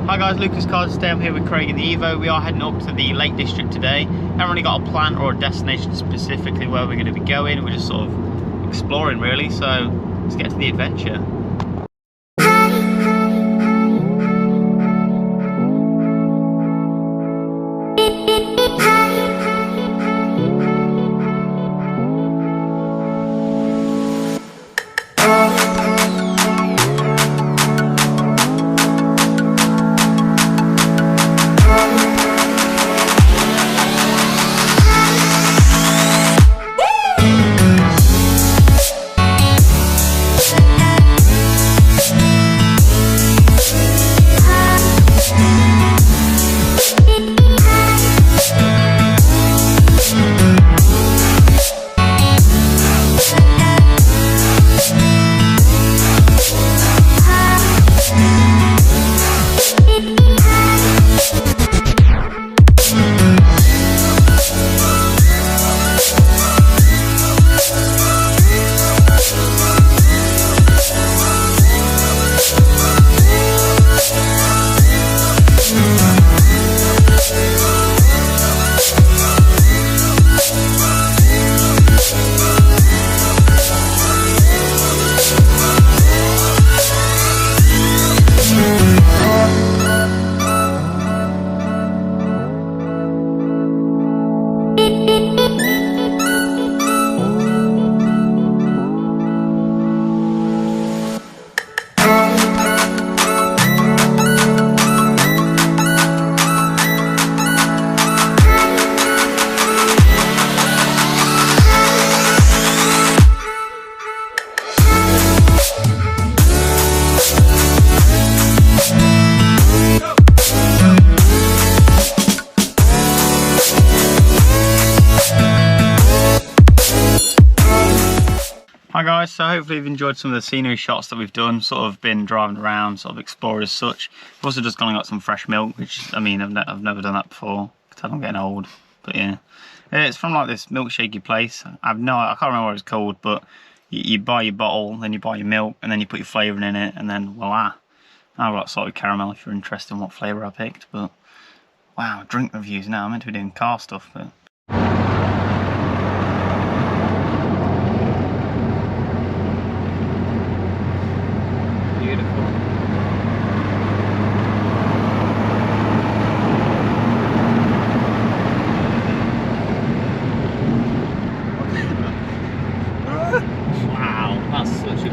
Hi guys, Lucas Cars today. I'm here with Craig in the Evo. We are heading up to the Lake District today. Haven't really got a plan or a destination specifically where we're going to be going. We're just sort of exploring really, so let's get to the adventure. Hi guys, so hopefully you've enjoyed some of the scenery shots that we've done, sort of been driving around, sort of explored as such. We've also just gone and got some fresh milk, which, I mean, I've never done that before, because I'm getting old, but yeah. It's from like this milkshakey place. I can't remember what it's called, but you buy your bottle, then you buy your milk, and then you put your flavouring in it, and then voila. I've got salted caramel if you're interested in what flavour I picked, but wow, drink reviews now. I'm meant to be doing car stuff, but...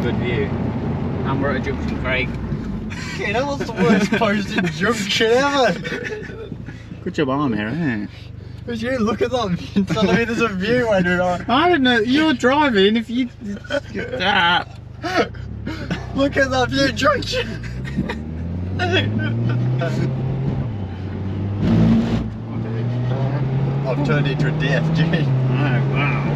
Good view. And we're at a junction, Craig. You know what's the worst posted junction ever? Good job I'm here, isn't it? Because you look at that view, tell me there's a view when you're not. I don't know, you're driving if you... Look at that view junction! I've turned into a DFG. Oh, wow.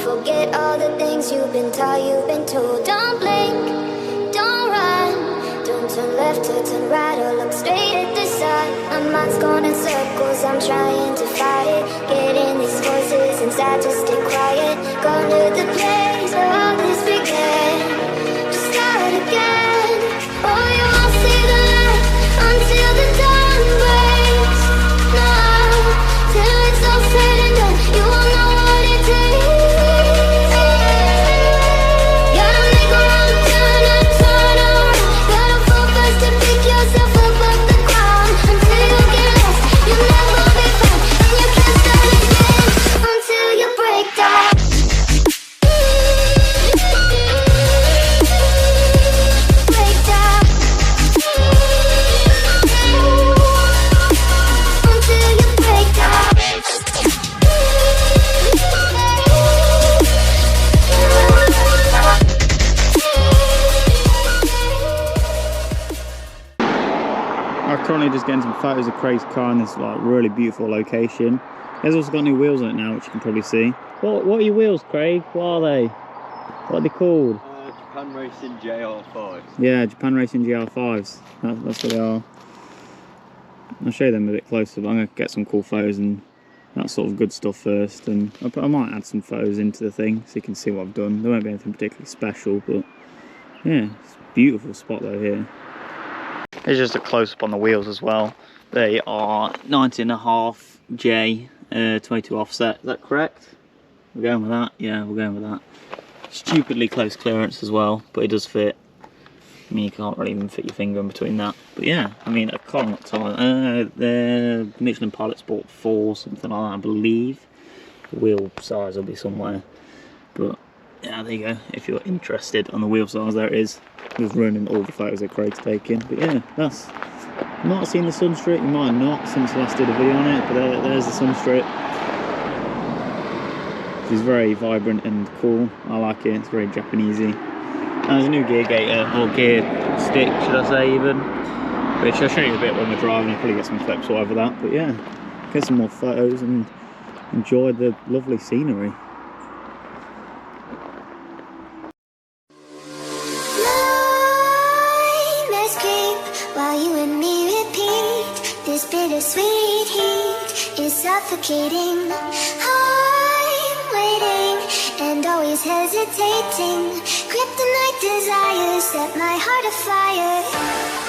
Forget all the things you've been taught, you've been told. Don't blink, don't run, don't turn left or turn right or look straight at the sun. My mind's going in circles, I'm trying to fight it. Getting these voices inside to stay quiet. Go to the place where all this began. Just start again. Oh, you won't see the light until the dawn breaks. No, till it's all said and done, you won't know what it takes. Currently just getting some photos of Craig's car in this like really beautiful location. There's also got new wheels on it now, which you can probably see. What are your wheels, Craig? What are they? What are they called? Japan Racing JR5s. Yeah, Japan Racing JR5s. That's what they are. I'll show you them a bit closer, but I'm going to get some cool photos and that sort of good stuff first. And I might add some photos into the thing so you can see what I've done. There won't be anything particularly special, but Yeah, it's a beautiful spot though here. Here's just a close-up on the wheels as well. They are 90.5 J, 22 offset, is that correct? We're going with that? Yeah, we're going with that. Stupidly close clearance as well, but it does fit. I mean, you can't really even fit your finger in between that. But yeah, I mean, a Colin tyre. The Michelin Pilot Sport 4, something like that, I believe. The wheel size will be somewhere. But yeah, there you go. If you're interested on the wheel size, there it is. We've running all the photos that Craig's taken. But yeah, that's. You might have seen the Sunstrip, you might not since last did a video on it, but there's the Sunstrip. It's very vibrant and cool. I like it, it's very Japanesey. And there's a new gear gator, or gear stick, should I say even, which I'll show you a bit when we're driving. I'll probably get some clips all over that. But yeah, get some more photos and enjoy the lovely scenery. While you and me repeat, this bittersweet heat is suffocating. I'm waiting and always hesitating. Kryptonite desires set my heart afire.